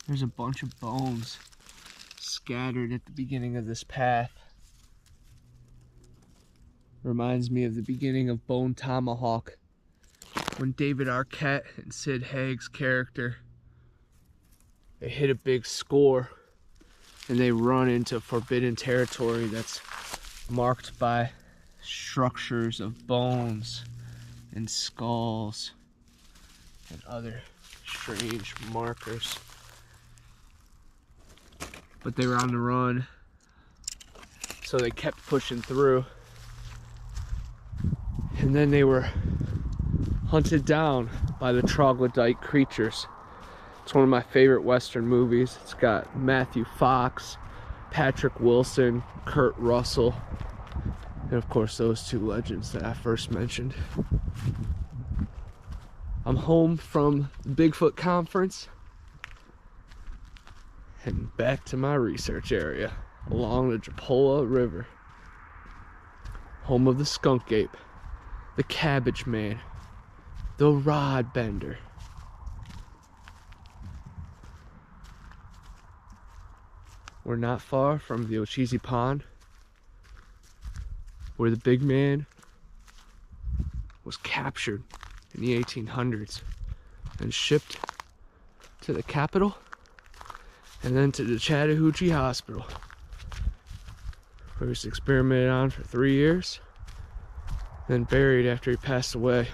There's a bunch of bones scattered at the beginning of this path. Reminds me of the beginning of Bone Tomahawk, when David Arquette and Sid Haig's character, they hit a big score and they run into forbidden territory that's marked by structures of bones and skulls and other strange markers. But they were on the run, so they kept pushing through. And then they were hunted down by the troglodyte creatures. It's one of my favorite Western movies. It's got Matthew Fox, Patrick Wilson, Kurt Russell, and of course those two legends that I first mentioned. I'm home from the Bigfoot conference and back to my research area along the Japola River, home of the skunk ape, the cabbage man, the rod bender. We're not far from the Ochiesi Pond, where the big man was captured in the 1800s and shipped to the capital and then to the Chattahoochee Hospital, where he was experimented on for 3 years, then buried after he passed away.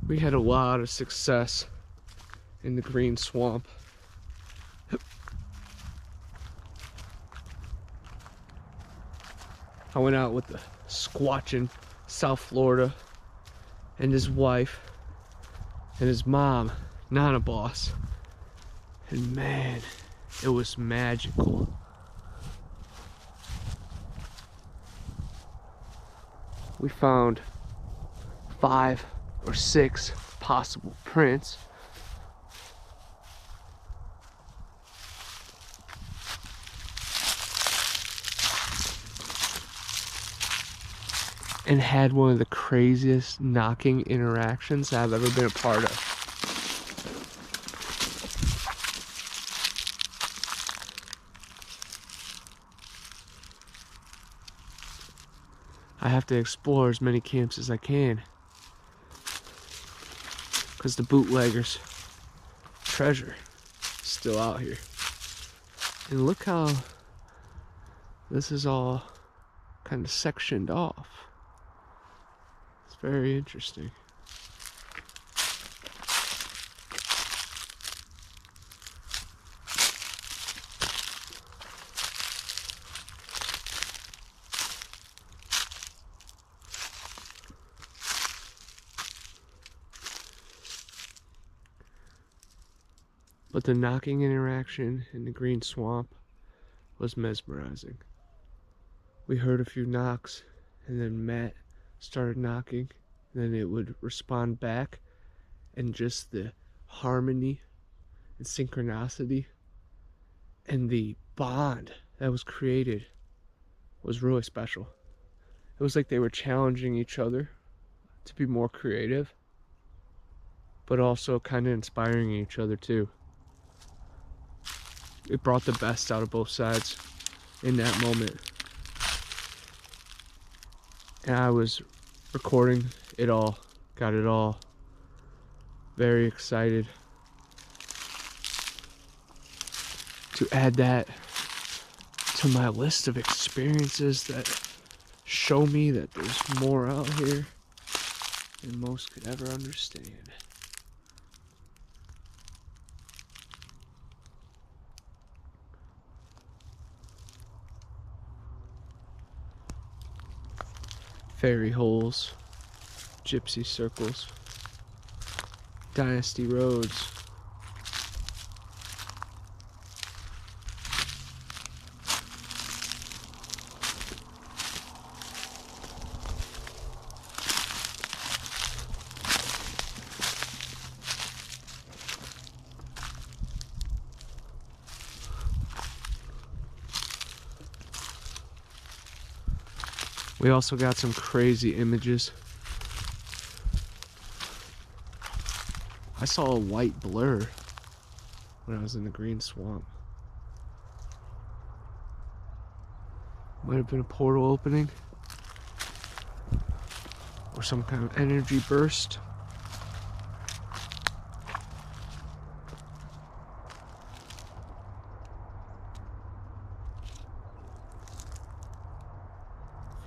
We had a lot of success in the Green Swamp. I went out with the squatching South Florida and his wife and his mom, Nana Boss. And man, it was magical. We found 5 or 6 possible prints. And had one of the craziest knocking interactions I've ever been a part of. I have to explore as many camps as I can, because the bootleggers' treasure is still out here. And look how this is all kind of sectioned off. It's very interesting. But the knocking interaction in the Green Swamp was mesmerizing. We heard a few knocks, and then Matt started knocking, and then it would respond back, and just the harmony and synchronicity and the bond that was created was really special. It was like they were challenging each other to be more creative, but also kind of inspiring each other too. It brought the best out of both sides in that moment. And I was recording it all, got it all. Very excited to add that to my list of experiences that show me that there's more out here than most could ever understand. Fairy holes, gypsy circles, dynasty roads. We also got some crazy images I saw a white blur when I was in the green swamp. Might have been a portal opening or some kind of energy burst.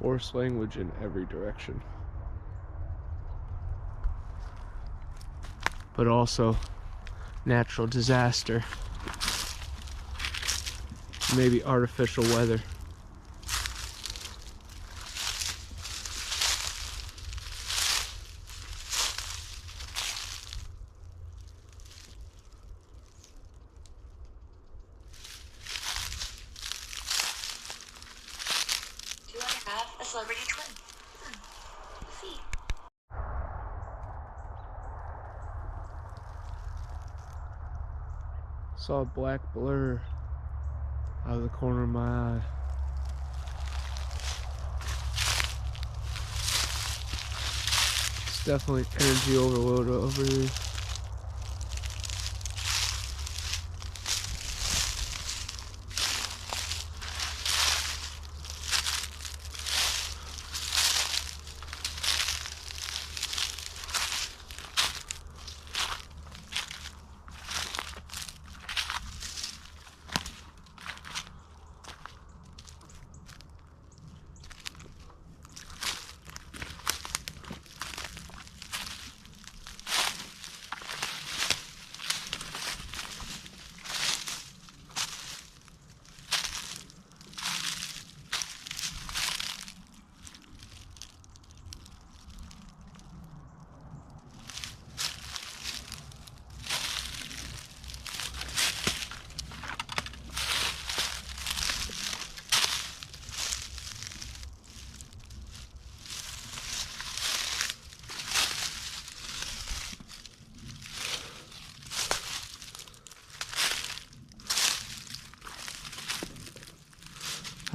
Forced language in every direction. But also natural disaster. Maybe artificial weather. Do I have a celebrity twin? See. Saw a black blur out of the corner of my eye. It's definitely energy overload over here.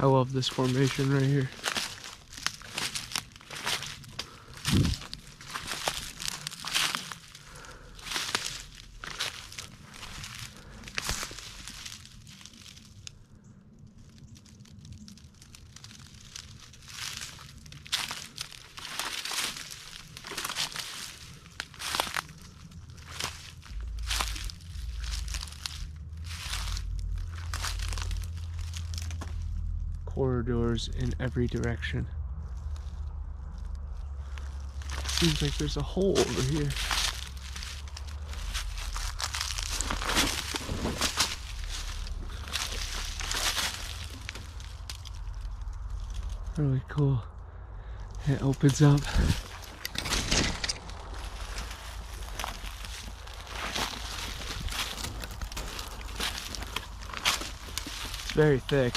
I love this formation right here. Corridors in every direction. Seems like there's a hole over here. Really cool. It opens up. It's very thick.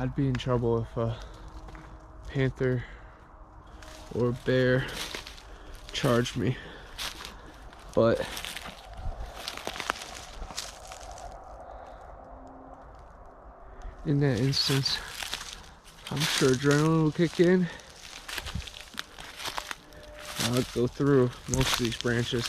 I'd be in trouble if a panther or bear charged me, but in that instance, I'm sure adrenaline will kick in. I'll go through most of these branches.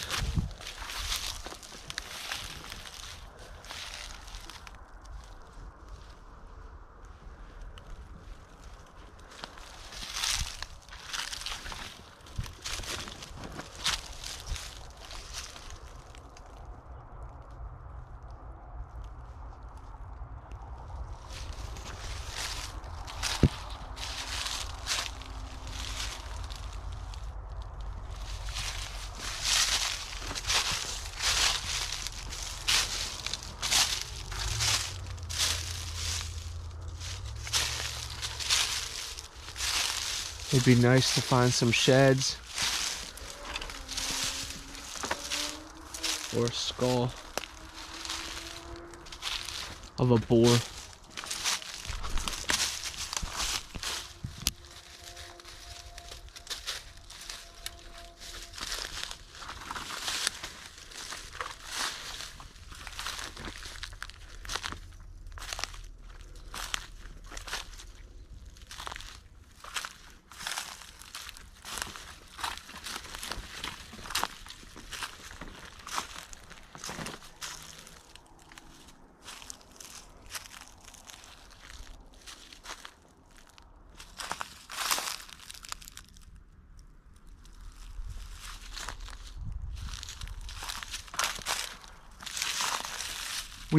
It'd be nice to find some sheds or a skull of a boar.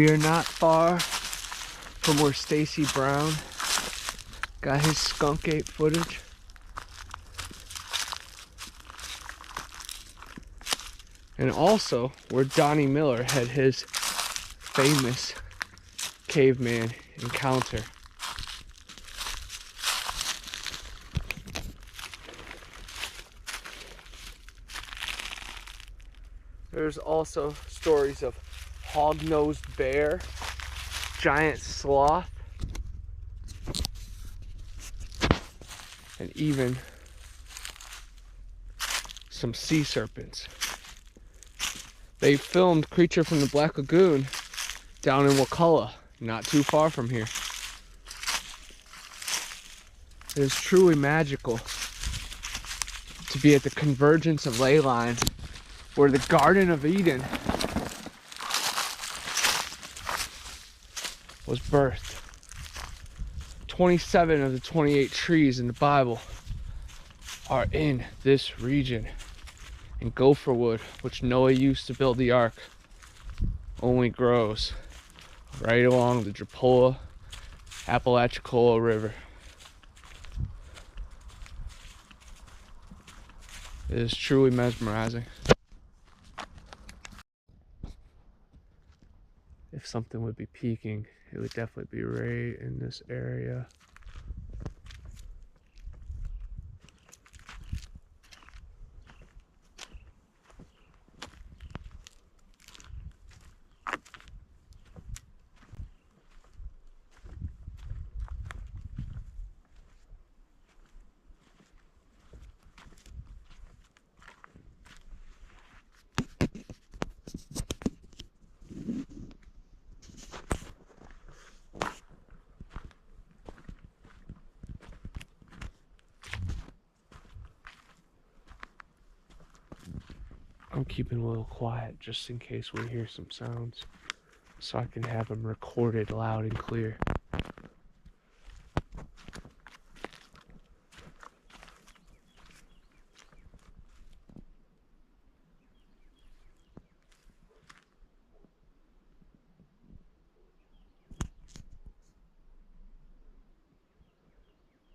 We are not far from where Stacy Brown got his skunk ape footage. And also where Donnie Miller had his famous caveman encounter. There's also stories of hog-nosed bear, giant sloth, and even some sea serpents. They filmed Creature from the Black Lagoon down in Wakulla, not too far from here. It is truly magical to be at the convergence of ley lines where the Garden of Eden was birthed. 27 of the 28 trees in the Bible are in this region. And gopher wood, which Noah used to build the ark, only grows right along the Apalachicola River. It is truly mesmerizing. If something would be peaking, it would definitely be right in this area. I'm keeping a little quiet just in case we hear some sounds, so I can have them recorded loud and clear.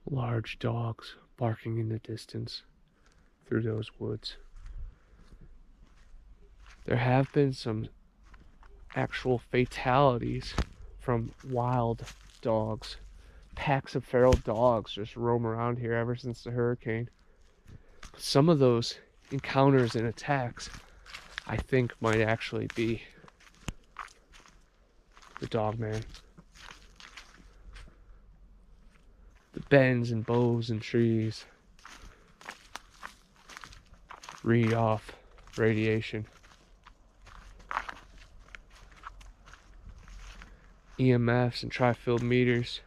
Large dogs barking in the distance through those woods. There have been some actual fatalities from wild dogs. Packs of feral dogs just roam around here ever since the hurricane. But some of those encounters and attacks, I think, might actually be the dog man. The bends and bows and trees read off radiation. EMFs and tri-field meters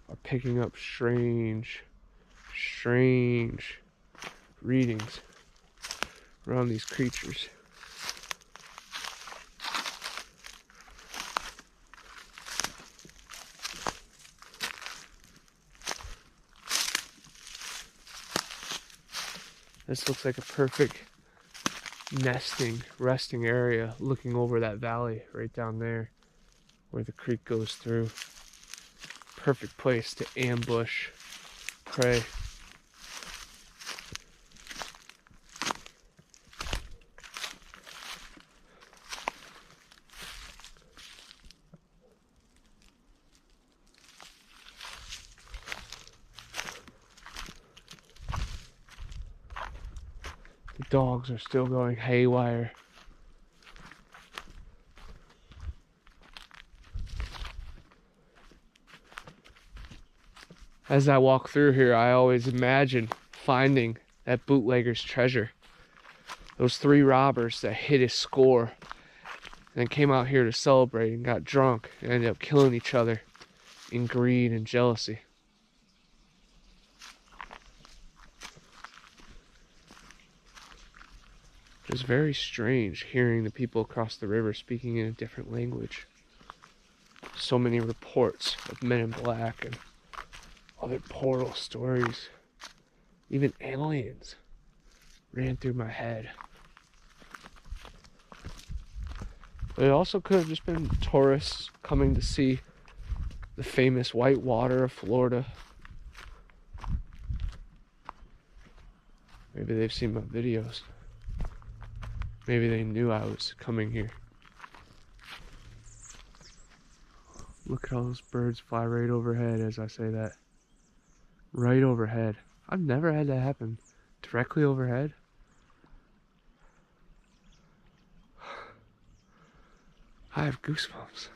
are picking up strange readings around these creatures. This looks like a perfect resting area looking over that valley right down there where the creek goes through. Perfect place to ambush prey. The dogs are still going haywire. As I walk through here, I always imagine finding that bootlegger's treasure. Those 3 robbers that hit his score and then came out here to celebrate and got drunk and ended up killing each other in greed and jealousy. It was very strange hearing the people across the river speaking in a different language. So many reports of men in black and other portal stories. Even aliens ran through my head. But it also could have just been tourists coming to see the famous white water of Florida. Maybe they've seen my videos. Maybe they knew I was coming here. Look at all those birds fly right overhead as I say that. Right overhead. I've never had that happen. Directly overhead. I have goosebumps.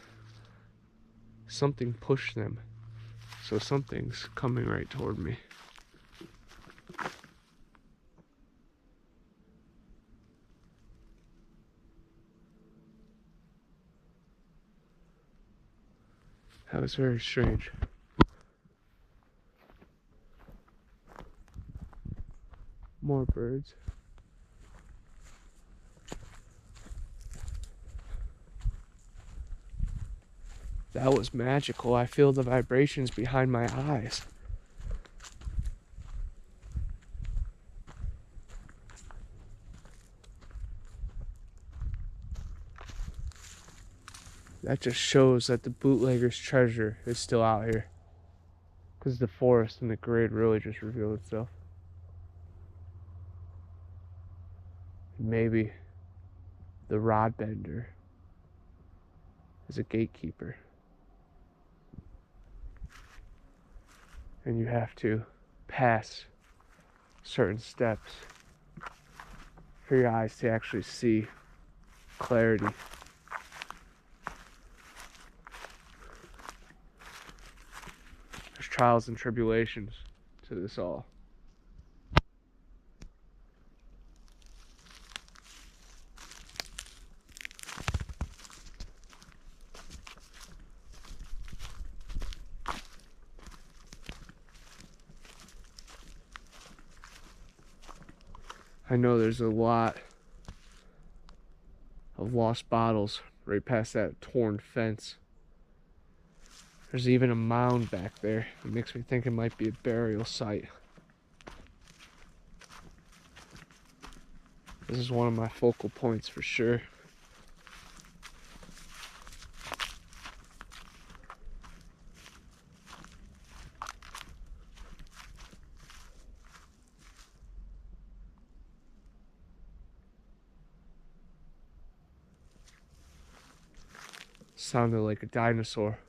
Something pushed them. So something's coming right toward me. That was very strange. More birds. That was magical. I feel the vibrations behind my eyes. That just shows that the bootlegger's treasure is still out here. Because the forest and the grid really just revealed itself. Maybe the rod bender is a gatekeeper. And you have to pass certain steps for your eyes to actually see clarity. There's trials and tribulations to this all. I know there's a lot of lost bottles right past that torn fence. There's even a mound back there. It makes me think it might be a burial site. This is one of my focal points for sure. Sounded like a dinosaur,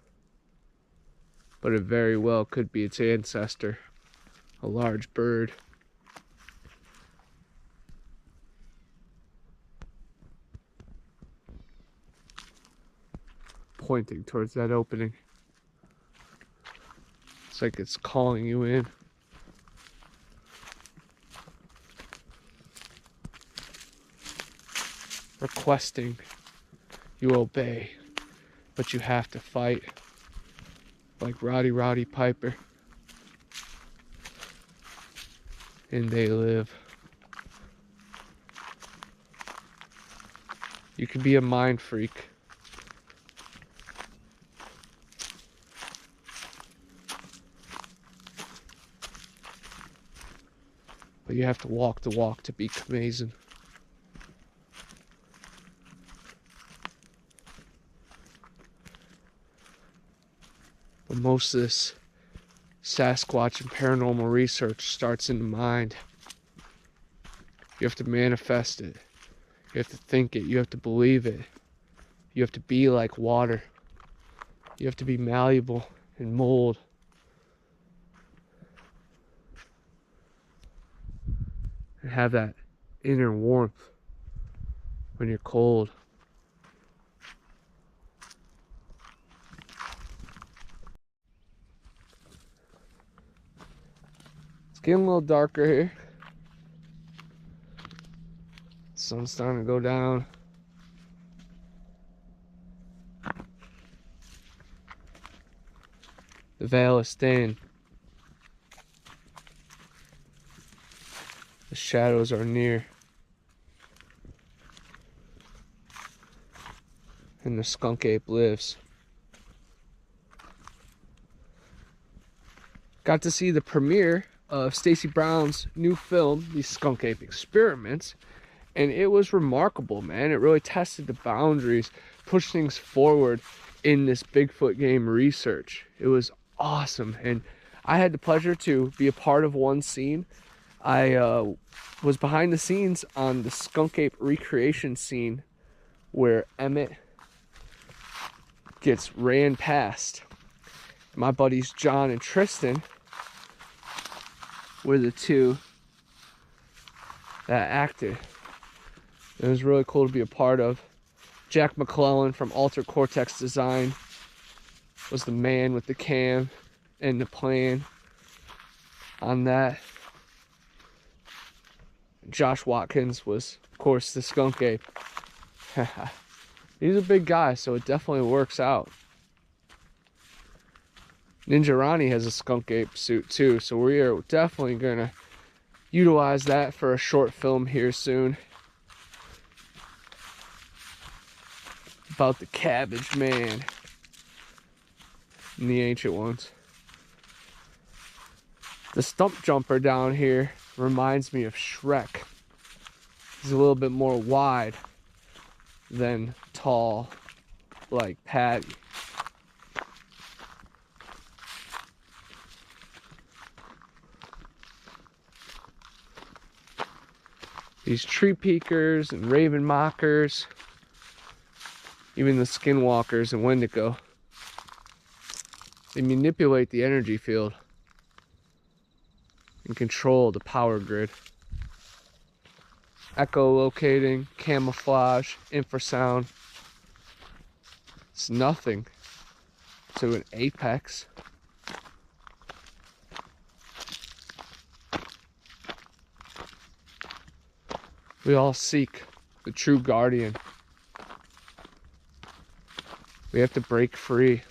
but it very well could be its ancestor, a large bird. Pointing towards that opening. It's like it's calling you in. Requesting you obey, but you have to fight. Like Roddy Piper. And they live. You can be a mind freak. But you have to walk the walk to be amazing. But most of this Sasquatch and paranormal research starts in the mind. You have to manifest it. You have to think it. You have to believe it. You have to be like water. You have to be malleable and mold. And have that inner warmth when you're cold. It's getting a little darker here. Sun's starting to go down. The veil is thin. The shadows are near. And the skunk ape lives. Got to see the premiere of Stacy Brown's new film, The Skunk Ape Experiments. And it was remarkable, man. It really tested the boundaries, pushed things forward in this Bigfoot game research. It was awesome. And I had the pleasure to be a part of one scene. I was behind the scenes on the skunk ape recreation scene where Emmett gets ran past. My buddies John and Tristan were the two that acted. It was really cool to be a part of. Jack McClellan from Alter Cortex Design was the man with the cam and the plan on that. Josh Watkins was, of course, the skunk ape. He's a big guy, so it definitely works out. Ninja Ronnie has a skunk ape suit too, so we are definitely gonna utilize that for a short film here soon. About the Cabbage Man and the Ancient Ones. The stump jumper down here reminds me of Shrek. He's a little bit more wide than tall, like Patty. These tree peekers and raven mockers, even the skinwalkers and Wendigo, they manipulate the energy field and control the power grid. Echolocating, camouflage, infrasound. It's nothing to an apex. We all seek the true guardian. We have to break free.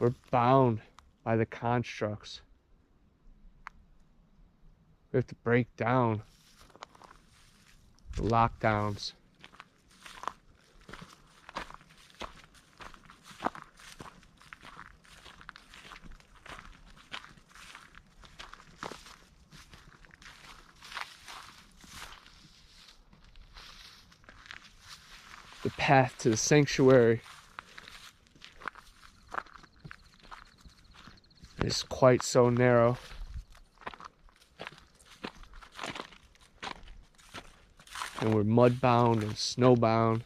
We're bound by the constructs. We have to break down the lockdowns. The path to the sanctuary is quite so narrow. And we're mud-bound and snow-bound.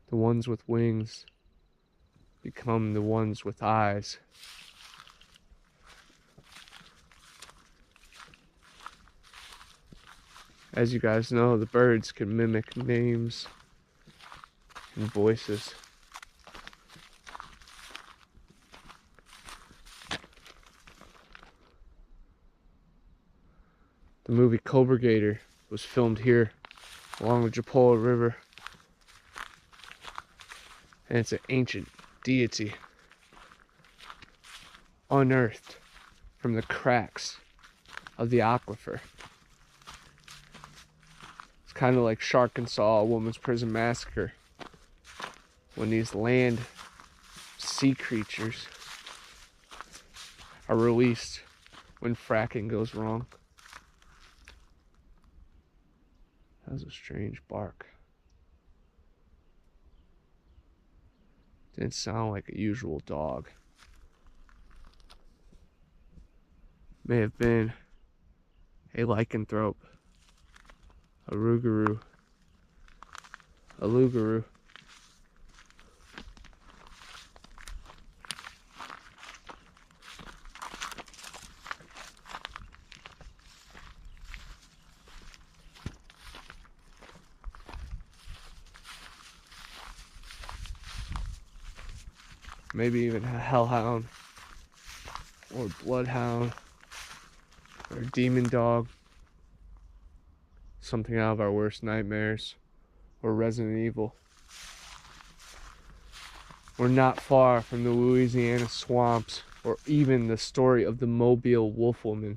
The ones with wings become the ones with eyes. As you guys know, the birds can mimic names and voices. The movie Cobra Gator was filmed here along the Japola River. And it's an ancient deity unearthed from the cracks of the aquifer. It's kind of like Sharkensaw, a woman's prison massacre, when these land sea creatures are released when fracking goes wrong. That was a strange bark. Didn't sound like a usual dog. May have been a lycanthrope, a rougarou, a lougarou. Maybe even a hellhound, or bloodhound, or demon dog. Something out of our worst nightmares, or Resident Evil. We're not far from the Louisiana swamps, or even the story of the Mobile wolfwoman,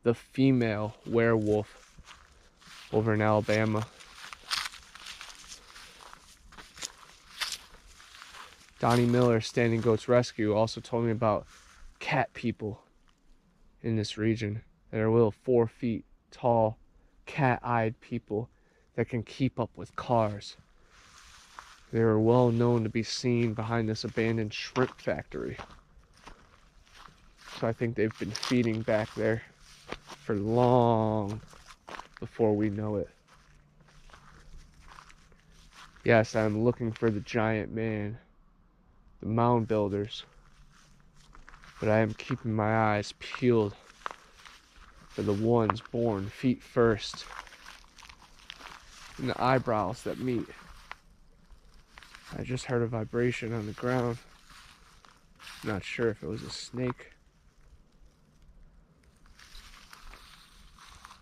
the female werewolf over in Alabama. Donnie Miller, Standing Goats Rescue, also told me about cat people in this region that are little 4 feet tall, cat-eyed people that can keep up with cars. They are well known to be seen behind this abandoned shrimp factory. So I think they've been feeding back there for long before we know it. Yes, I'm looking for the giant man, the mound builders, but I am keeping my eyes peeled for the ones born feet first and the eyebrows that meet. I just heard a vibration on the ground. Not sure if it was a snake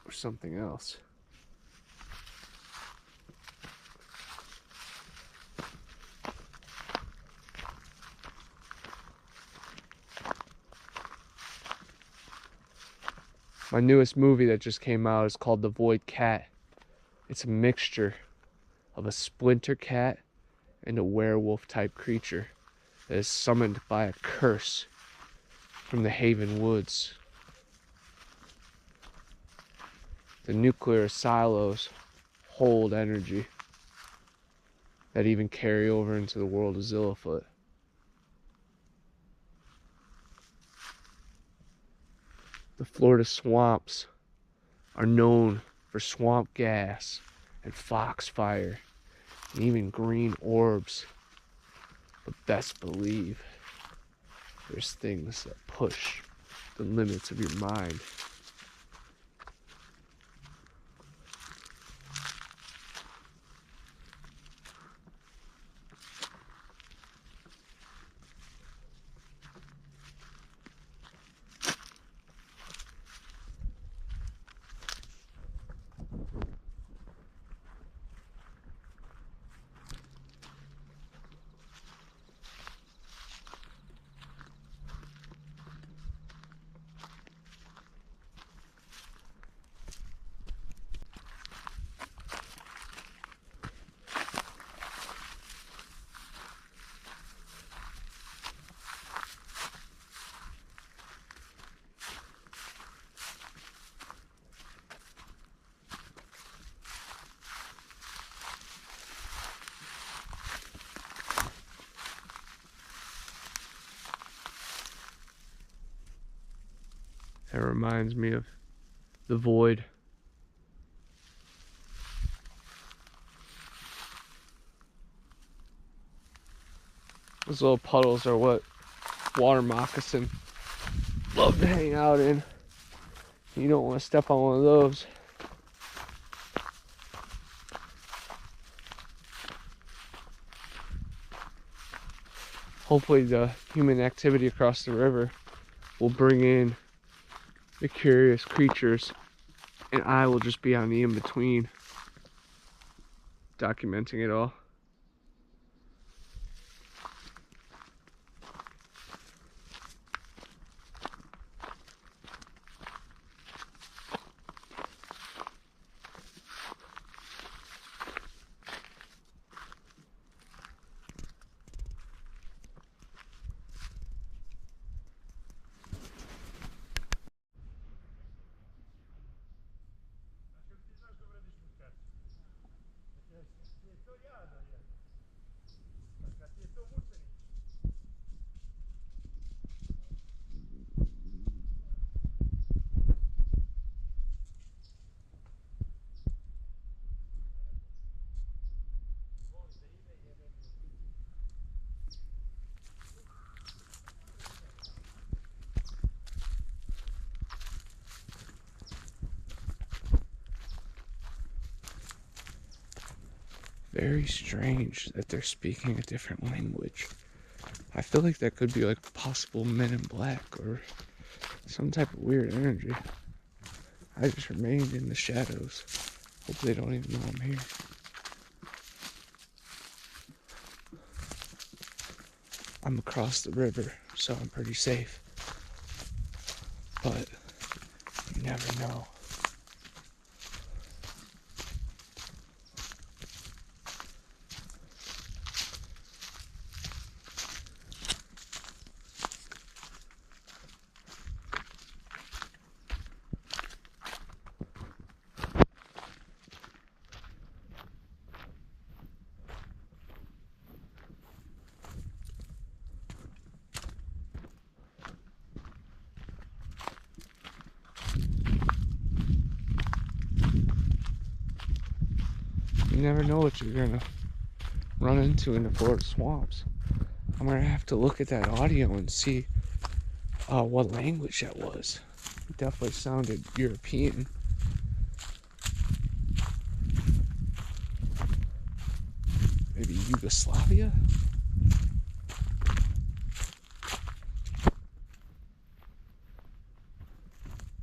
or something else. My newest movie that just came out is called The Void Cat. It's a mixture of a splinter cat and a werewolf type creature that is summoned by a curse from the Haven Woods. The nuclear silos hold energy that even carry over into the world of Zillafoot. The Florida swamps are known for swamp gas and foxfire and even green orbs. But best believe there's things that push the limits of your mind. It reminds me of the void. Those little puddles are what water moccasin love to hang out in. You don't want to step on one of those. Hopefully the human activity across the river will bring in the curious creatures, and I will just be on the in-between, documenting it all. Very strange that they're speaking a different language. I feel like that could be like possible Men in Black or some type of weird energy. I just remained in the shadows. Hope they don't even know I'm here. I'm across the river, so I'm pretty safe. But you never know. You never know what you're gonna run into in the Florida swamps. I'm gonna have to look at that audio and see what language that was. It definitely sounded European. Maybe Yugoslavia?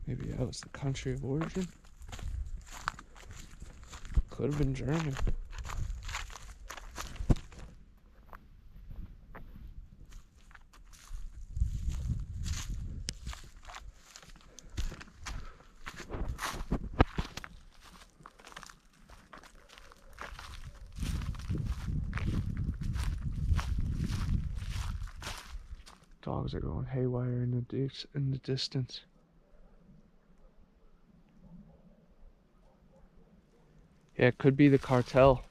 Maybe that was the country of origin? Could have been German. Dogs are going haywire in the distance. Yeah, it could be the cartel.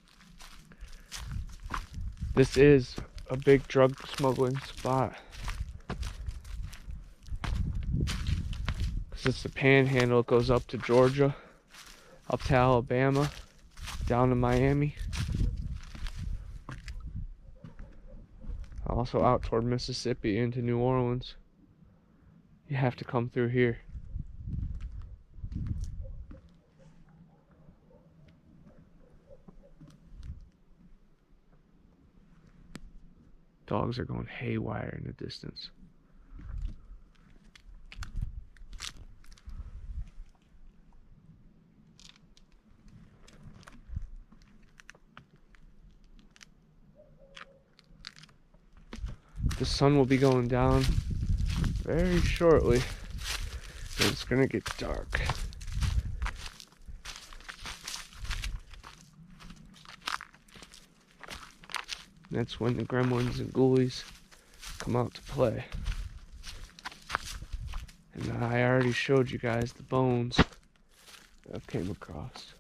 This is a big drug smuggling spot. Because it's the panhandle. It goes up to Georgia, up to Alabama, down to Miami. Also out toward Mississippi into New Orleans. You have to come through here. Dogs are going haywire in the distance. The sun will be going down very shortly. And it's gonna get dark. That's when the gremlins and ghoulies come out to play. And I already showed you guys the bones that I came across.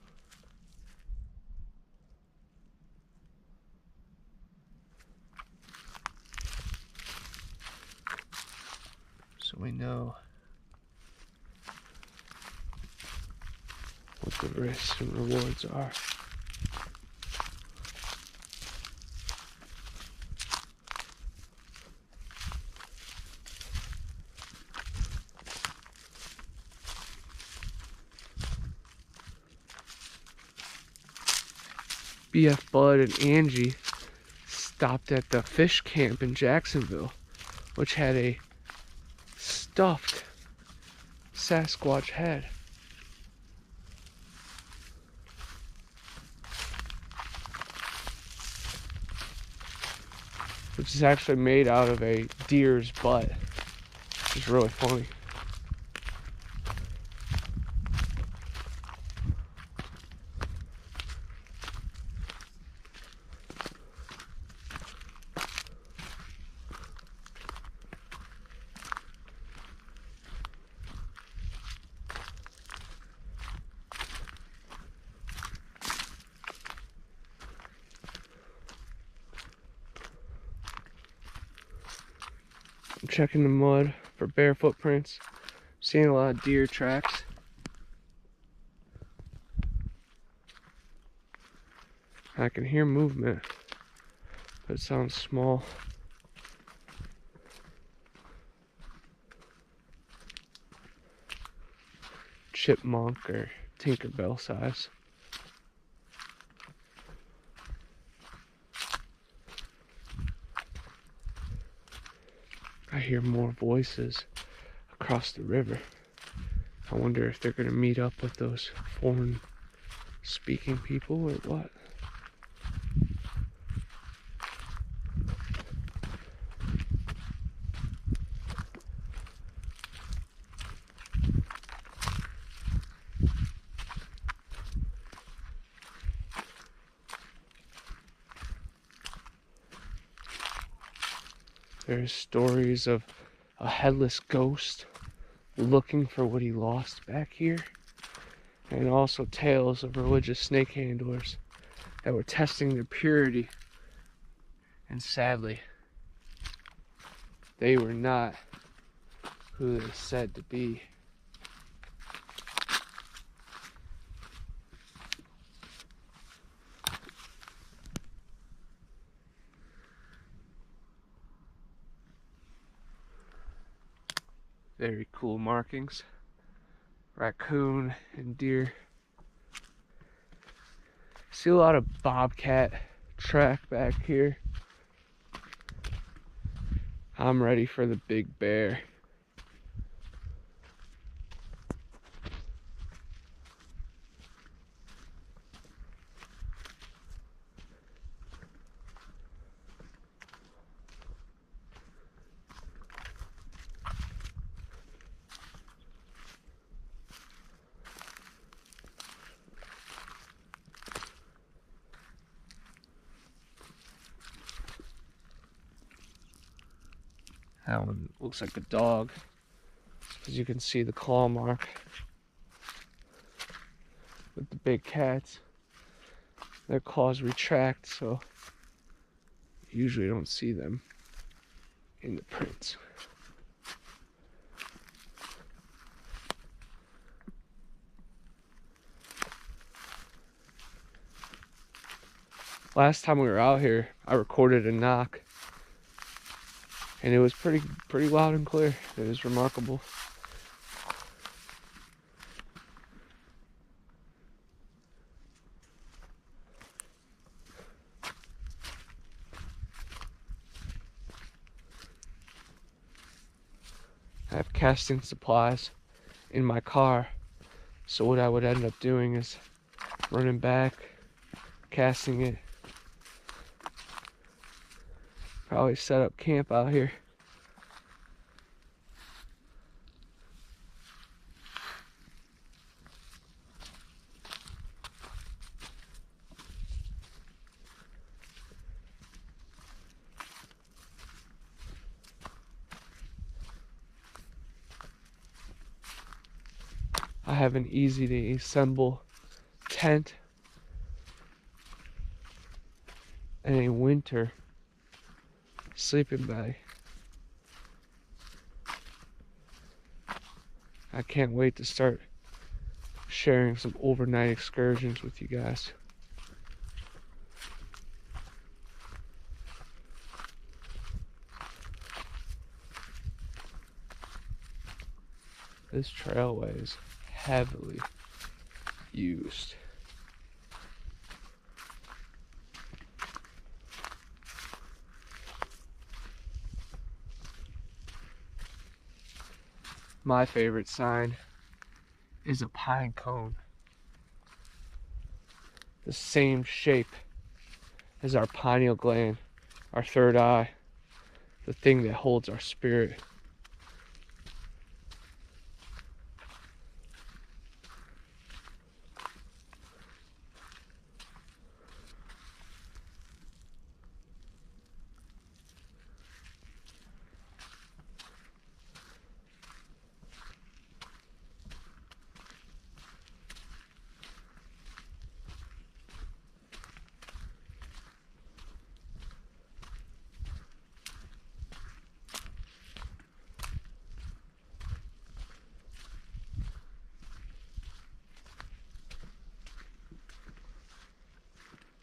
So we know what the risks and rewards are. BF Bud and Angie stopped at the fish camp in Jacksonville, which had a stuffed Sasquatch head. Which is actually made out of a deer's butt, which is really funny. I'm checking the mud for bear footprints. Seeing a lot of deer tracks. I can hear movement, but it sounds small. Chipmunk or Tinkerbell size. I hear more voices across the river. I wonder if they're going to meet up with those foreign speaking people or what. There's stories of a headless ghost looking for what he lost back here, and also tales of religious snake handlers that were testing their purity, and sadly, they were not who they said to be. cool markings. Raccoon and deer. See a lot of bobcat track back here. I'm ready for the big bear. That one looks like a dog, because you can see the claw mark with the big cats. Their claws retract, so you usually don't see them in the prints. Last time we were out here, I recorded a knock, and it was pretty loud and clear. It was remarkable. I have casting supplies in my car, so what I would end up doing is running back, casting it, probably set up camp out here. I have an easy to assemble tent and a winter sleeping bag. I can't wait to start sharing some overnight excursions with you guys. This trailway is heavily used. My favorite sign is a pine cone. The same shape as our pineal gland, our third eye, the thing that holds our spirit.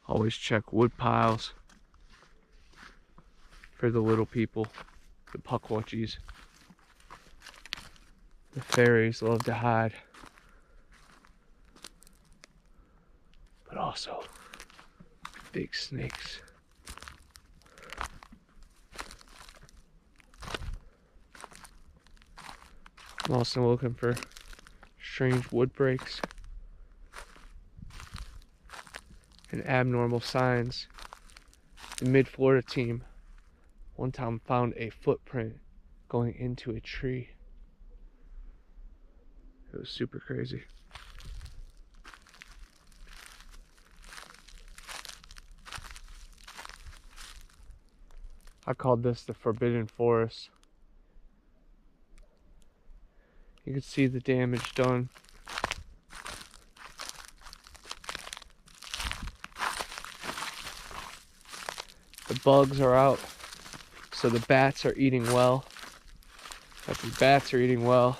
Always check wood piles for the little people, the pukwudgies. The fairies love to hide, but also big snakes. I'm also looking for strange wood breaks and abnormal signs. The Mid-Florida team one time found a footprint going into a tree. It was super crazy. I called this the Forbidden Forest. You can see the damage done. The bugs are out, so the bats are eating well. If the bats are eating well,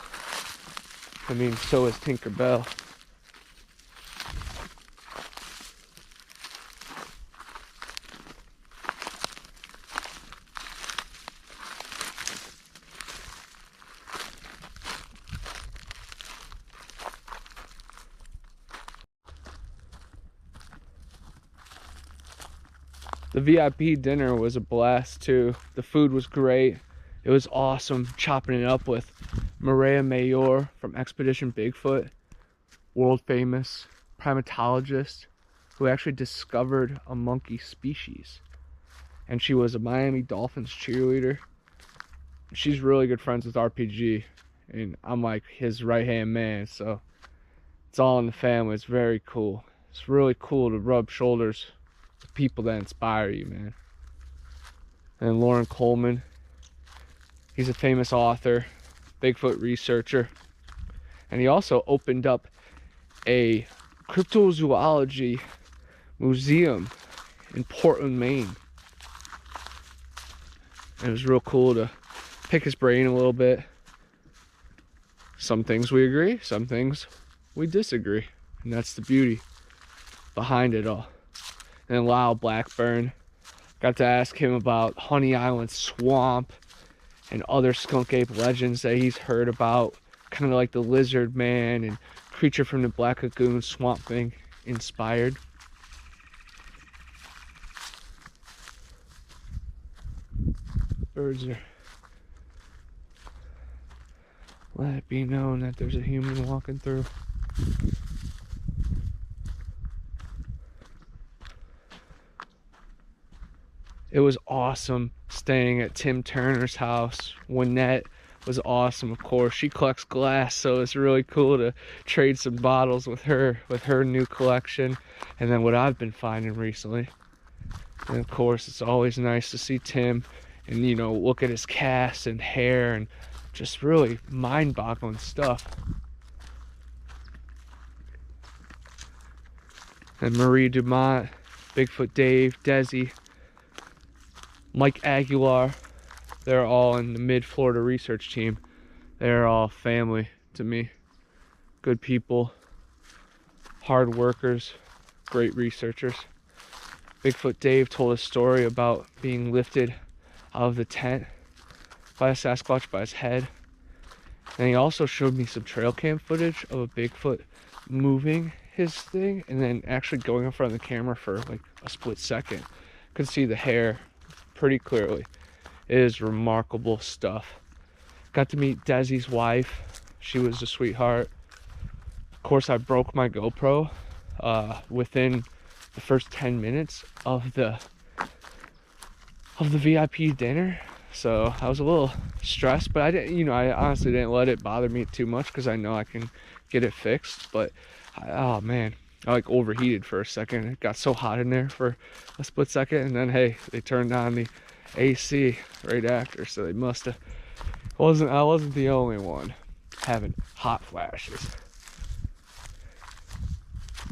I mean, so is Tinker Bell. The VIP dinner was a blast too. The food was great. It was awesome chopping it up with Maria Mayor from Expedition Bigfoot, world famous primatologist who actually discovered a monkey species. And she was a Miami Dolphins cheerleader. She's really good friends with RPG, and I'm like his right-hand man, so it's all in the family. It's very cool. It's really cool to rub shoulders with people that inspire you, man. And Lauren Coleman, he's a famous author, Bigfoot researcher, and he also opened up a cryptozoology museum in Portland, Maine. And it was real cool to pick his brain a little bit. Some things we agree, some things we disagree, and that's the beauty behind it all. And then Lyle Blackburn, got to ask him about Honey Island Swamp and other skunk ape legends that he's heard about, kind of like the Lizard Man and Creature from the Black Lagoon, Swamp Thing inspired. Birds are... Let it be known that there's a human walking through. It was awesome staying at Tim Turner's house. Wynette was awesome, of course. She collects glass, so it's really cool to trade some bottles with her new collection, and then what I've been finding recently. And of course, it's always nice to see Tim and, you know, look at his cast and hair and just really mind-boggling stuff. And Marie Dumont, Bigfoot Dave, Desi, Mike Aguilar, they're all in the Mid-Florida research team. They're all family to me. Good people, hard workers, great researchers. Bigfoot Dave told a story about being lifted out of the tent by a Sasquatch by his head. And he also showed me some trail cam footage of a Bigfoot moving his thing and then actually going in front of the camera for like a split second. Could see the hair pretty clearly. It is remarkable stuff. Got to meet Desi's wife. She was a sweetheart. Of course, I broke my GoPro within the first 10 minutes of the VIP dinner. So I was a little stressed, but I didn't, you know, I honestly didn't let it bother me too much because I know I can get it fixed. But oh man, I like overheated for a second. It got so hot in there for a split second, and then hey, they turned on the AC right after, so they must have. I wasn't the only one having hot flashes.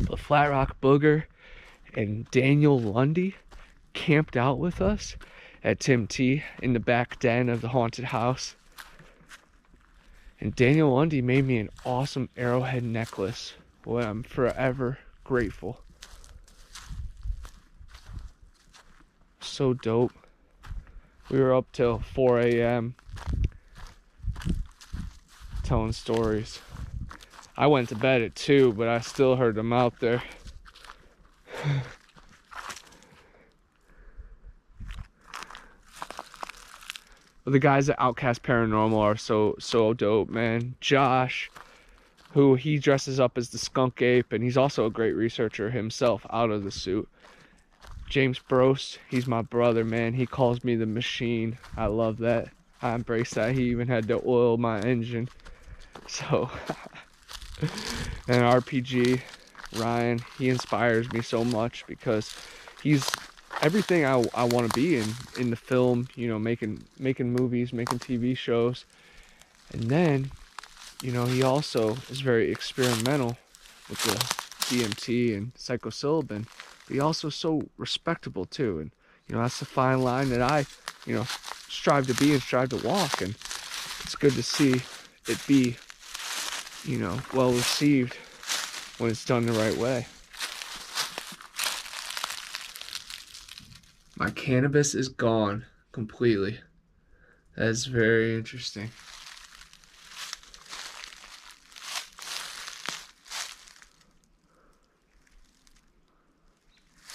But Flat Rock Booger and Daniel Lundy camped out with us at Tim T in the back den of the haunted house. And Daniel Lundy made me an awesome arrowhead necklace. Boy, I'm forever grateful. So dope. We were up till 4 a.m. telling stories. I went to bed at 2, but I still heard them out there. But the guys at Outcast Paranormal are so dope, man. Josh, who he dresses up as the skunk ape, and he's also a great researcher himself out of the suit. James Brose, he's my brother, man. He calls me the machine. I love that. I embrace that. He even had to oil my engine. So, and RPG, Ryan, he inspires me so much because he's everything I want to be in the film, you know, making movies, making TV shows. And then, you know, he also is very experimental with the DMT and psilocybin. But he also so respectable too. And, you know, that's the fine line that I, you know, strive to be and strive to walk. And it's good to see it be, you know, well received when it's done the right way. My cannabis is gone completely. That is very interesting.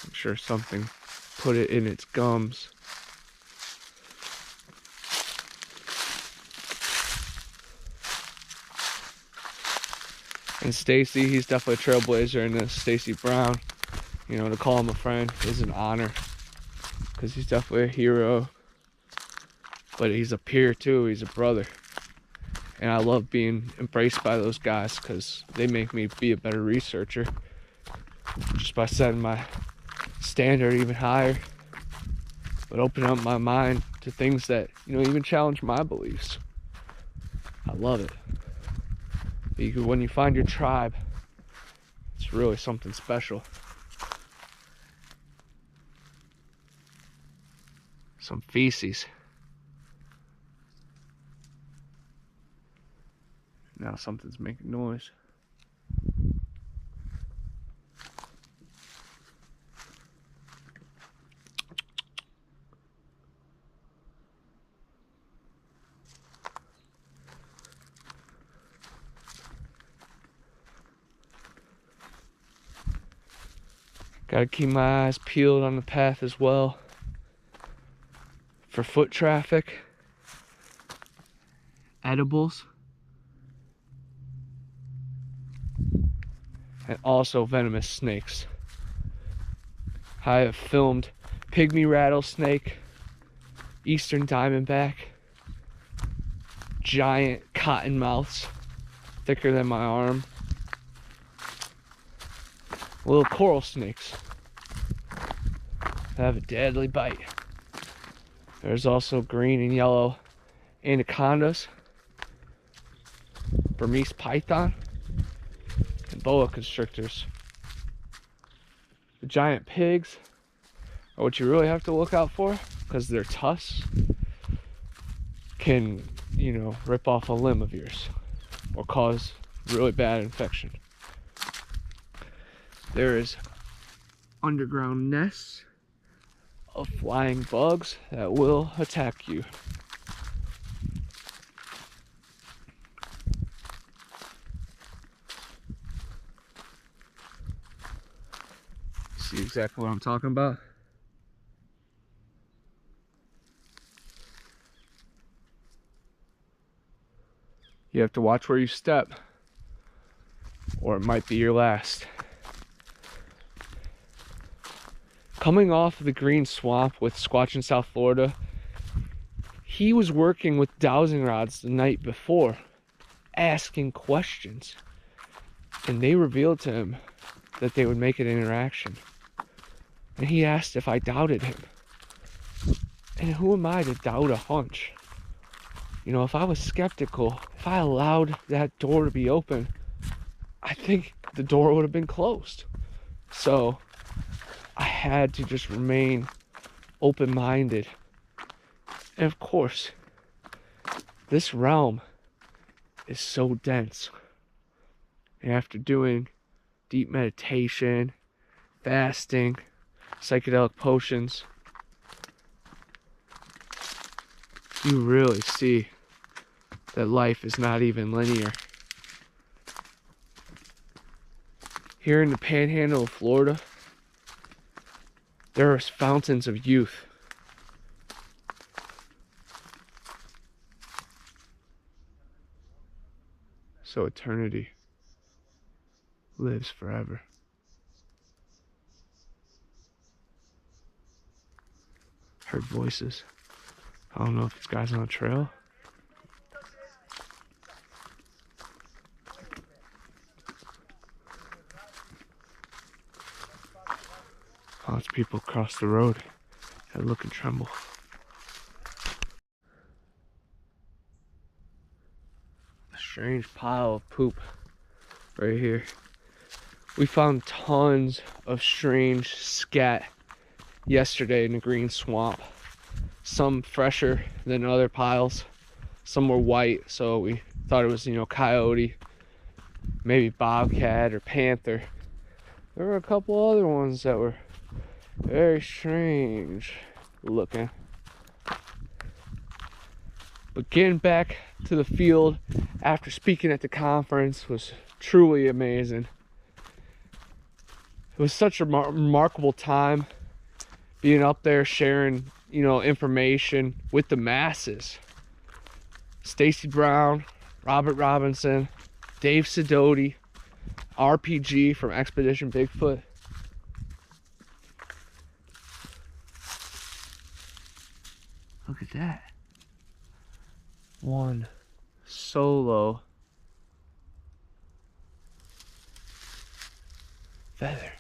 I'm sure something put it in its gums. And Stacy, he's definitely a trailblazer in this. Stacy Brown, you know, to call him a friend is an honor, because he's definitely a hero. But he's a peer too, he's a brother. And I love being embraced by those guys because they make me be a better researcher just by setting my standard even higher, but opening up my mind to things that, you know, even challenge my beliefs. I love it. Because when you find your tribe, it's really something special. Some feces. Now something's making noise. Gotta keep my eyes peeled on the path as well for foot traffic, edibles, and also venomous snakes. I have filmed pygmy rattlesnake, eastern diamondback, giant cottonmouths, thicker than my arm, little coral snakes that have a deadly bite. There's also green and yellow anacondas, Burmese python, and boa constrictors. The giant pigs are what you really have to look out for, because their tusks can, you know, rip off a limb of yours or cause really bad infection. There is underground nests of flying bugs that will attack you. See exactly what I'm talking about? You have to watch where you step, or it might be your last. Coming off of the green swamp with Squatch in South Florida, he was working with dowsing rods the night before, asking questions, and they revealed to him that they would make an interaction. And he asked if I doubted him. And who am I to doubt a hunch? You know, if I was skeptical, if I allowed that door to be open, I think the door would have been closed. So I had to just remain open-minded. And of course, this realm is so dense. And after doing deep meditation, fasting, psychedelic potions, you really see that life is not even linear. Here in the panhandle of Florida, there are fountains of youth. So eternity lives forever. Heard voices. I don't know if it's guys on a trail. Oh, it's people across the road that look and tremble. A strange pile of poop right here. We found tons of strange scat yesterday in the green swamp. Some fresher than other piles. Some were white, so we thought it was, you know, coyote, maybe bobcat or panther. There were a couple other ones that were very strange looking. But getting back to the field after speaking at the conference was truly amazing. It was such a remarkable time being up there sharing, you know, information with the masses. Stacy Brown, Robert Robinson, Dave Sidoti, RPG from Expedition Bigfoot. Look at that. One solo feather.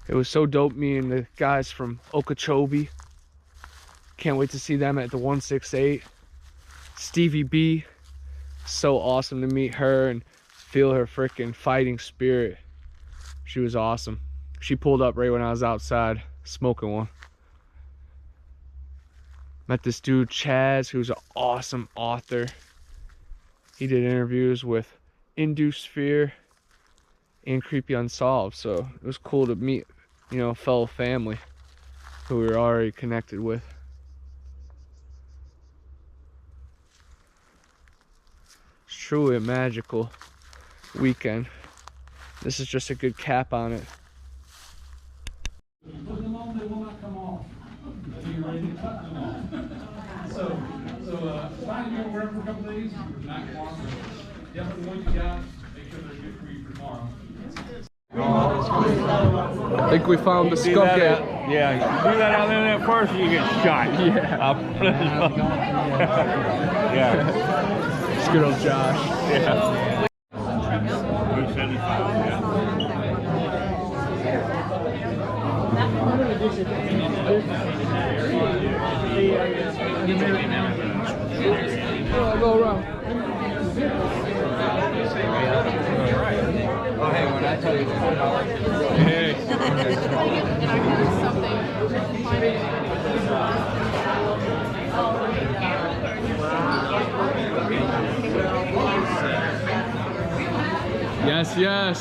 It was so dope meeting the guys from Okeechobee. Can't wait to see them at the 168. Stevie B, so awesome to meet her and feel her freaking fighting spirit. She was awesome. She pulled up right when I was outside smoking one. Met this dude Chaz, who's an awesome author. He did interviews with Induced Fear and Creepy Unsolved, so it was cool to meet, you know, a fellow family who we were already connected with. It's truly a magical weekend. This is just a good cap on it. Put them on, they will not come off. Are you ready to cut them off? So fine, you can wear them for a couple days, not long. Definitely the ones you got, make sure they're good for you for tomorrow. I think we found the skunk head. Yeah, do that out there first and you get shot. Yeah. Yeah. It's good old Josh. Yeah. 275, yeah. I'll go around. Oh, hey, when I tell you Hey. Yes, yes.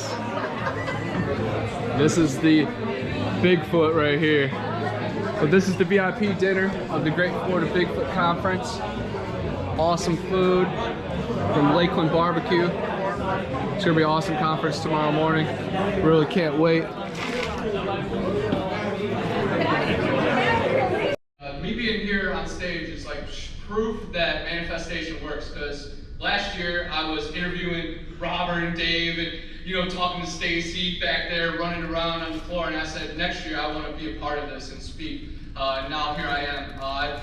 This is the Bigfoot right here. So this is the VIP dinner of the Great Florida Bigfoot Conference. Awesome food from Lakeland Barbecue. It's gonna be an awesome conference tomorrow morning. Really can't wait. Me being here on stage is like proof that manifestation works, because last year I was interviewing Robert and Dave and, you know, talking to Stacy back there running around on the floor, and I said next year I want to be a part of this and speak. And now here I am. I've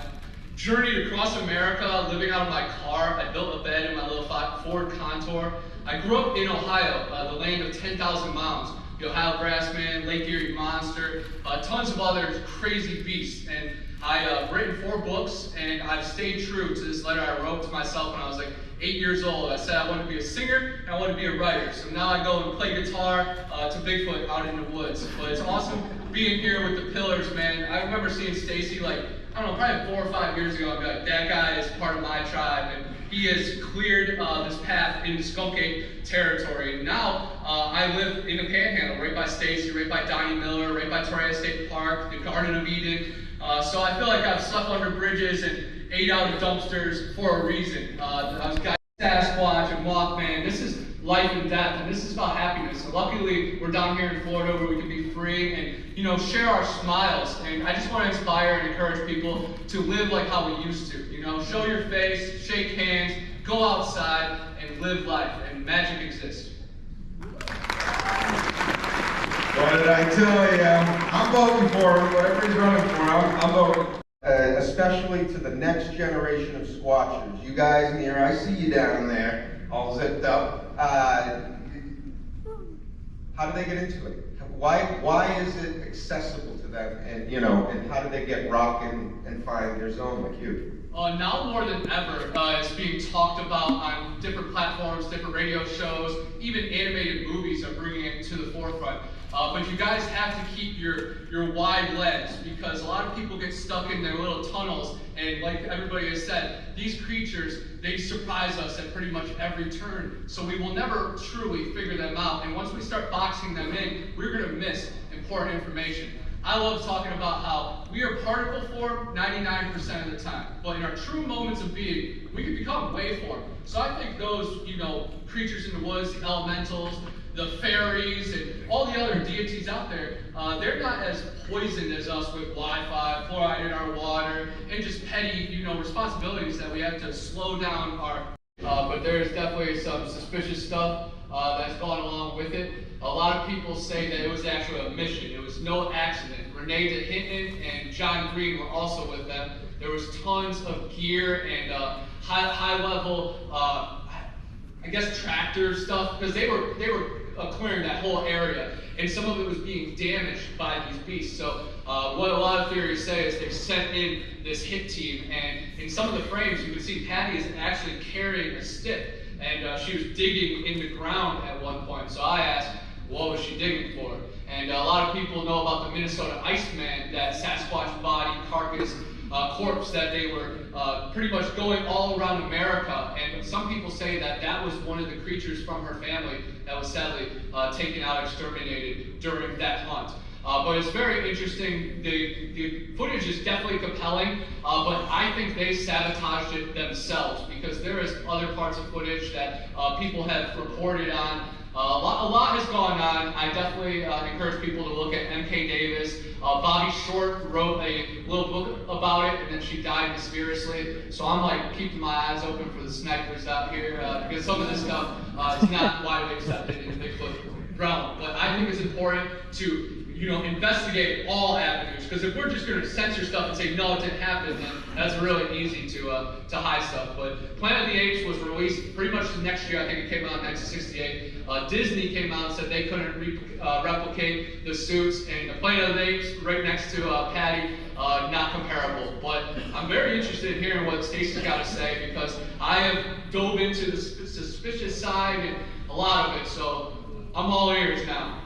journeyed across America living out of my car. I built a bed in my little Ford Contour. I grew up in Ohio, the land of 10,000 mounds. The Ohio Grassman, Lake Erie Monster, tons of other crazy beasts. And I've written 4 books, and I've stayed true to this letter I wrote to myself when I was like 8 years old. I said I wanted to be a singer and I wanted to be a writer. So now I go and play guitar to Bigfoot out in the woods. But it's awesome being here with the Pillars, man. I remember seeing Stacy like, I don't know, probably 4 or 5 years ago. I'd be like, that guy is part of my tribe, and he has cleared this path into Skunk Ape territory. And now I live in the Panhandle, right by Stacy, right by Donnie Miller, right by Torrey State Park, the Garden of Eden. So I feel like I've slept under bridges and ate out of dumpsters for a reason. I was Sasquatch and Mothman. This is life and death, and this is about happiness. So luckily, we're down here in Florida where we can be free and, you know, share our smiles. And I just want to inspire and encourage people to live like how we used to. You know, show your face, shake hands, go outside, and live life. And magic exists. What did I tell you? I'm voting for him. Whatever he's running for, I'm voting. Especially to the next generation of Squatchers. You guys in here, I see you down there, all zipped up. How do they get into it? Why is it accessible to them? And, you know, and how do they get rocking and find their zone like you? Now more than ever, it's being talked about on different platforms, different radio shows, even animated movies are bringing it to the forefront. But you guys have to keep your wide legs, because a lot of people get stuck in their little tunnels, and like everybody has said, these creatures, they surprise us at pretty much every turn, so we will never truly figure them out. And once we start boxing them in, we're going to miss important information. I love talking about how we are particle form 99% of the time, but in our true moments of being, we can become waveform. So I think those, creatures in the woods, the elementals, the fairies, and all the other deities out there, they're not as poisoned as us with Wi-Fi, fluoride in our water, and just petty, responsibilities that we have to slow down our. But there's definitely some suspicious stuff that's gone along with it. A lot of people say that it was actually a mission. It was no accident. Renee DeHinton and John Green were also with them. There was tons of gear and high-level, tractor stuff, because they were clearing that whole area, and some of it was being damaged by these beasts. So what a lot of theories say is they sent in this hit team, and in some of the frames you can see Patty is actually carrying a stick, and she was digging in the ground at one point. So I asked, what was she digging for? And a lot of people know about the Minnesota Iceman, that Sasquatch body, carcass, corpse that they were pretty much going all around America. And some people say that that was one of the creatures from her family that was sadly taken out, exterminated during that hunt. But it's very interesting. The footage is definitely compelling, but I think they sabotaged it themselves, because there is other parts of footage that people have reported on. A lot has gone on. I definitely encourage people to look at M.K. Davis. Bobby Short wrote a little book about it, and then she died mysteriously. So I'm like keeping my eyes open for the snipers out here, because some of this stuff is not widely accepted in the Bigfoot realm. But I think it's important to investigate all avenues, because if we're just going to censor stuff and say no, it didn't happen, then that's really easy to hide stuff. But Planet of the Apes was released pretty much the next year. I think it came out in 1968. Disney came out and said they couldn't replicate the suits, and the Planet of the Apes right next to Patty, not comparable. But I'm very interested in hearing what Stacy's got to say, because I have dove into the suspicious side and a lot of it, so I'm all ears now.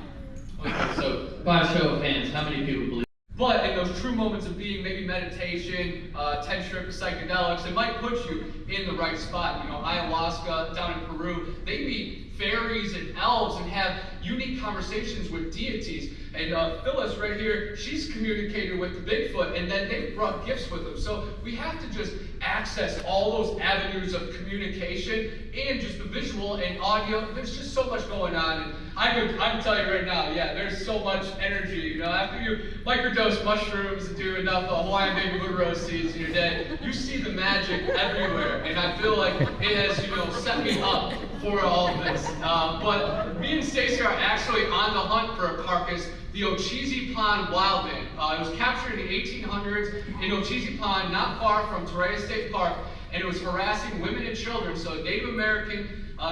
Okay, so by a show of hands, how many people believe? But in those true moments of being, maybe meditation, 10 strips of psychedelics, it might put you in the right spot. Ayahuasca down in Peru, they meet fairies and elves and have unique conversations with deities. And Phyllis right here, she's communicated with the Bigfoot, and then they brought gifts with them. So we have to just access all those avenues of communication and just the visual and audio. There's just so much going on. And I can tell you right now, yeah, there's so much energy. After you microdose mushrooms and do enough Hawaiian baby wood rose seeds in your day, you see the magic everywhere. And I feel like it has, set me up for all of this. But me and Stacey are actually on the hunt for a carcass, the Ocheesee Pond wildman. It was captured in the 1800s in Ocheesee Pond, not far from Torreya State Park, and it was harassing women and children. So Native American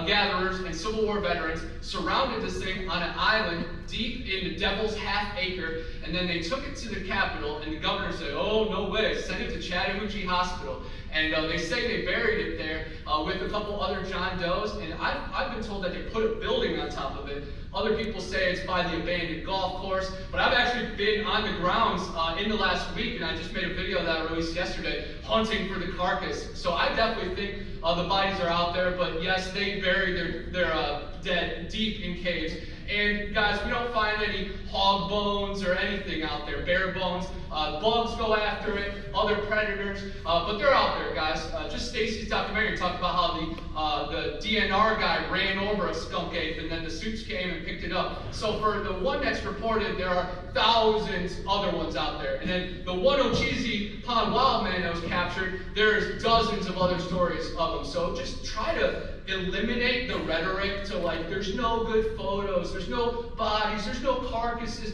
gatherers and Civil War veterans surrounded this thing on an island deep in the Devil's Half Acre, and then they took it to the Capitol, and the governor said, oh, no way, send it to Chattahoochee Hospital. And they say they buried it there with a couple other John Does, and I've been told that they put a building on top of it. Other people say it's by the abandoned golf course, but I've actually been on the grounds in the last week, and I just made a video that I released yesterday, hunting for the carcass. So I definitely think the bodies are out there, but yes, they bury their dead deep in caves. And guys, we don't find any hog bones or anything out there, bear bones. Bugs go after it, other predators, but they're out there, guys. Just Stacy's documentary talked about how the DNR guy ran over a skunk ape, and then the suits came and picked it up. So for the one that's reported, there are thousands other ones out there. And then the one Ocheesee Pond wildman that was captured, there's dozens of other stories of them. So just try to eliminate the rhetoric to there's no good photos, there's no bodies, there's no carcasses.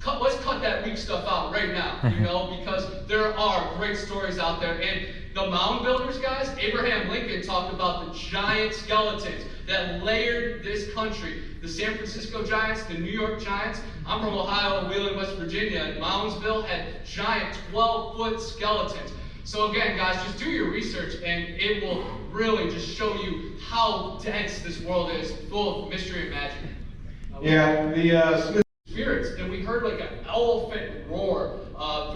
Let's cut that weak stuff out right now, because there are great stories out there. And the mound builders, guys, Abraham Lincoln talked about the giant skeletons that layered this country. The San Francisco Giants, the New York Giants. I'm from Ohio and Wheeling, West Virginia, and Moundsville had giant 12-foot skeletons. So again, guys, just do your research, and it will really just show you how dense this world is, full of mystery and magic. Yeah, Spirits, and we heard like an elephant roar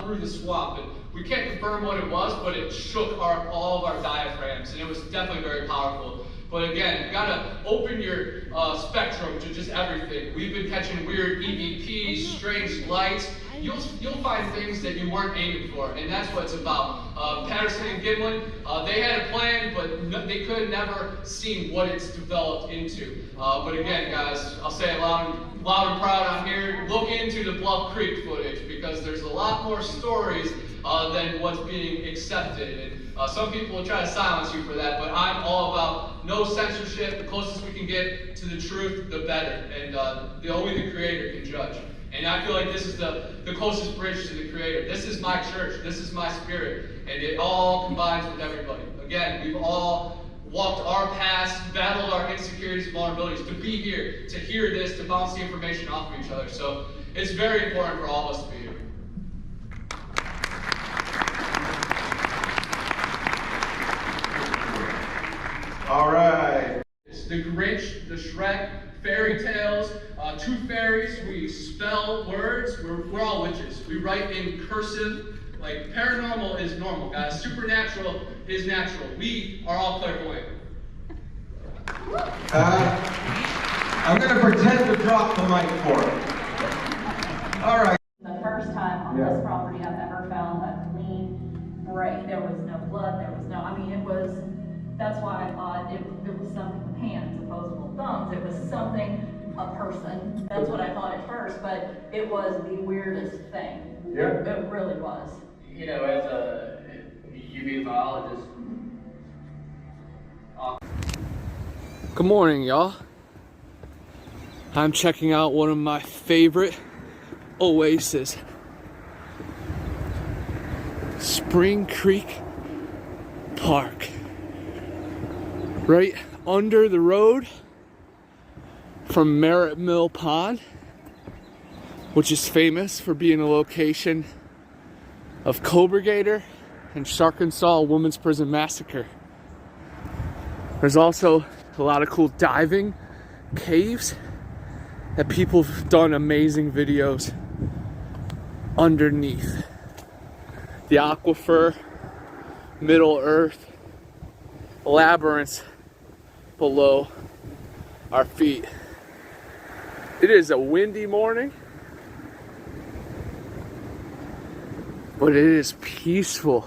through the swamp, and we can't confirm what it was, but it shook all of our diaphragms, and it was definitely very powerful. But again, you gotta open your spectrum to just everything. We've been catching weird EVPs, strange lights. You'll find things that you weren't aiming for, and that's what it's about. Patterson and Gimlin, they had a plan, but they could never seen what it's developed into. But again, guys, I'll say it loud and proud on here. Look into the Bluff Creek footage, because there's a lot more stories than what's being accepted. And some people will try to silence you for that, but I'm all about no censorship. The closest we can get to the truth, the better. And only the Creator can judge. And I feel like this is the closest bridge to the Creator. This is my church. This is my spirit. And it all combines with everybody. Again, we've all walked our paths, battled our insecurities and vulnerabilities to be here, to hear this, to bounce the information off of each other. So it's very important for all of us to be here. All right. It's the Grinch, the Shrek, fairy tales, tooth fairies. We spell words. We're all witches. We write in cursive. Like, paranormal is normal, guys. Supernatural is natural. We are all clairvoyant. I'm going to pretend to drop the mic for it. All right. The first time on this property I've ever found a clean break. There was no blood, there was no, I mean, that's why I thought it was something with hands, opposable thumbs. It was something, a person. That's what I thought at first, but it was the weirdest thing. Yeah. It really was. You know, as a UV biologist. Good morning, y'all. I'm checking out one of my favorite oases, Spring Creek Park. Right under the road from Merritt Mill Pond, which is famous for being a location of Cobra Gator and Arkansas Women's Prison Massacre. There's also a lot of cool diving caves that people have done amazing videos underneath. The aquifer, Middle Earth, labyrinths below our feet. It is a windy morning, but it is peaceful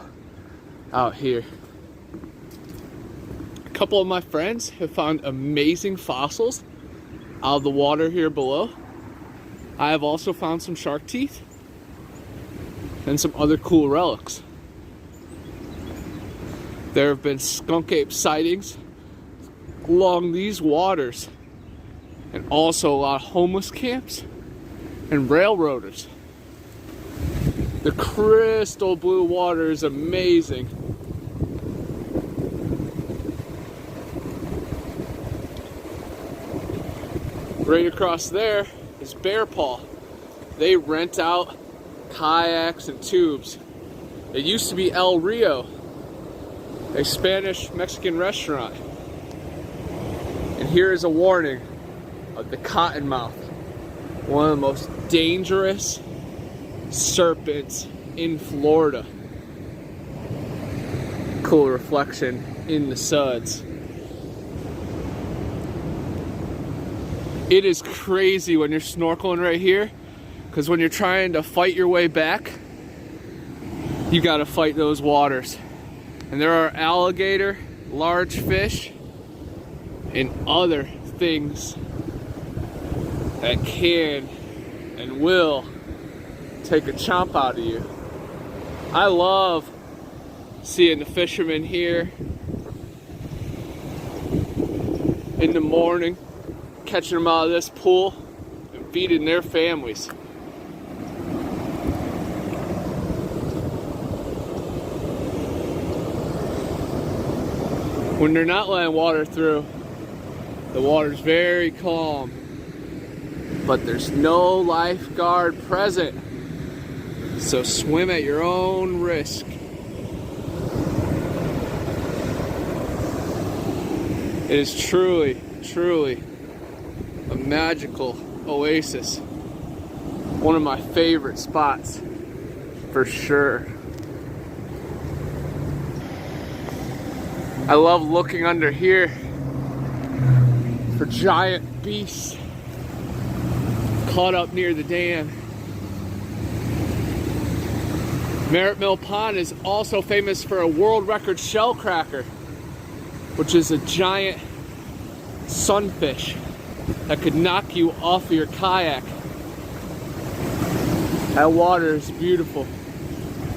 out here. A couple of my friends have found amazing fossils out of the water here below. I have also found some shark teeth and some other cool relics. There have been skunk ape sightings along these waters, and also a lot of homeless camps and railroaders. The crystal blue water is amazing. Right across there is Bear Paw. They rent out kayaks and tubes. It used to be El Rio, a Spanish Mexican restaurant. And here is a warning of the cottonmouth, one of the most dangerous serpents in Florida. Cool reflection in the suds. It is crazy when you're snorkeling right here, because when you're trying to fight your way back, you gotta fight those waters. And there are alligator, large fish, and other things that can and will take a chomp out of you. I love seeing the fishermen here in the morning, catching them out of this pool and feeding their families. When they're not letting water through, the water's very calm, but there's no lifeguard present, so swim at your own risk. It is truly, truly a magical oasis. One of my favorite spots, for sure. I love looking under here for giant beasts caught up near the dam. Merritt Mill Pond is also famous for a world record shell cracker, which is a giant sunfish that could knock you off of your kayak. That water is beautiful,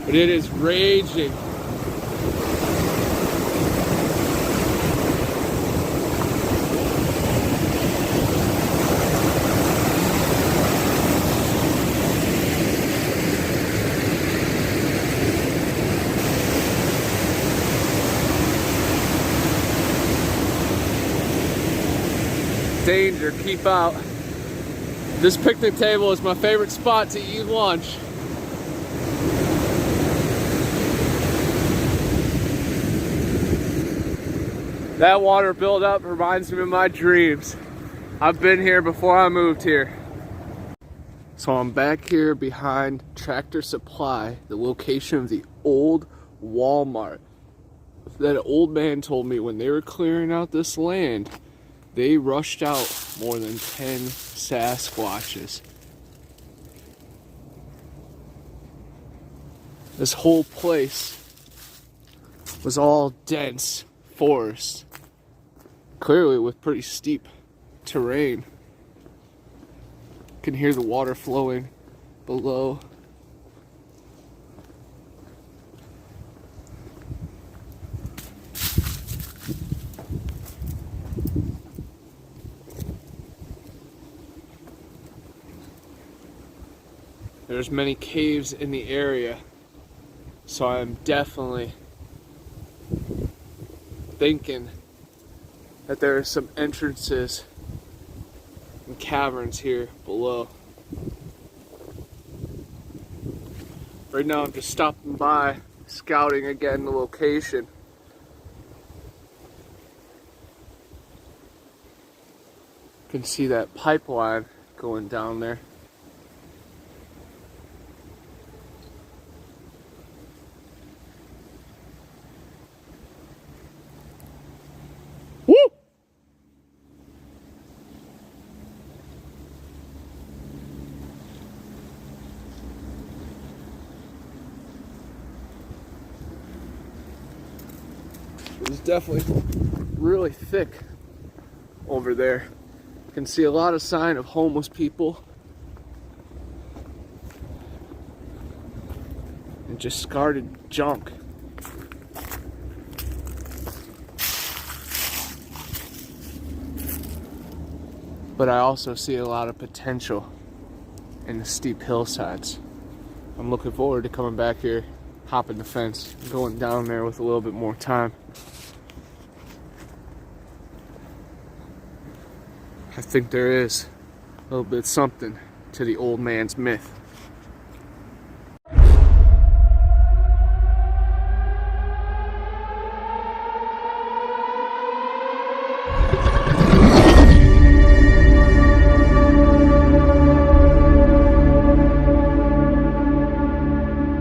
but it is raging. Danger, keep out. This picnic table is my favorite spot to eat lunch. That water buildup reminds me of my dreams. I've been here before I moved here. So I'm back here behind Tractor Supply, the location of the old Walmart. That old man told me when they were clearing out this land, they rushed out more than 10 Sasquatches. This whole place was all dense forest, clearly with pretty steep terrain. You can hear the water flowing below. There's many caves in the area, so I'm definitely thinking that there are some entrances and caverns here below. Right now I'm just stopping by, scouting again the location. You can see that pipeline going down there. Woo! It's definitely really thick over there. You can see a lot of sign of homeless people and discarded junk. But I also see a lot of potential in the steep hillsides. I'm looking forward to coming back here, hopping the fence, going down there with a little bit more time. I think there is a little bit something to the old man's myth.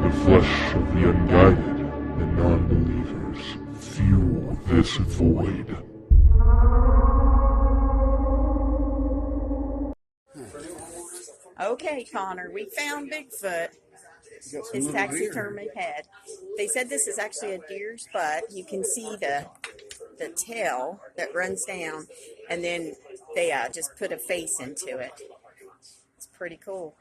The flesh of the unguided and non-believers fuel this void. Okay, Connor, we found Bigfoot. His taxidermy head. They said this is actually a deer's butt. You can see the tail that runs down, and then they just put a face into it. It's pretty cool.